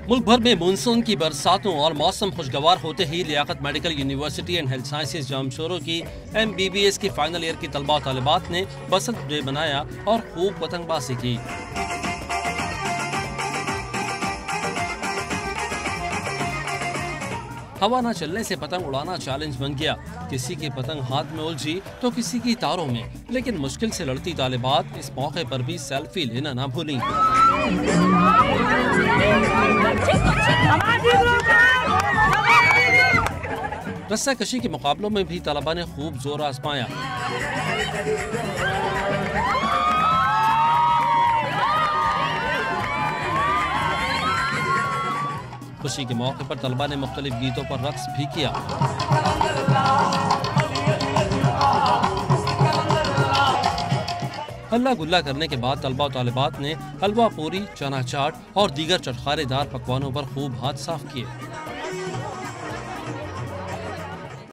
मुल्क भर में मानसून की बरसातों और मौसम खुशगवार होते ही Liaquat medical university and health sciences Jamshoro की MBBS की फाइनल ईयर की तलबा और तालिबात ने बसंत डे मनाया और खूब पतंगबाजी की। हवा न चलने से पतंग उड़ाना चैलेंज बन गया। किसी की पतंग हाथ में उलझी तो किसी की तारों में, लेकिन मुश्किल से लड़ती तालिबात इस मौके पर भी सेल्फी लेना ना भूली। रस्सा कशी के मुकाबलों में भी तलबा ने खूब जोर आजमाया। खुशी के मौके पर तलबा ने मुख्तलिफ गीतों पर रक्स भी किया। हल्ला गुल्ला करने के बाद तलबा और तालिबात ने हलवा पूरी, चना चाट और दीगर चटखारेदार पकवानों पर खूब हाथ साफ किए।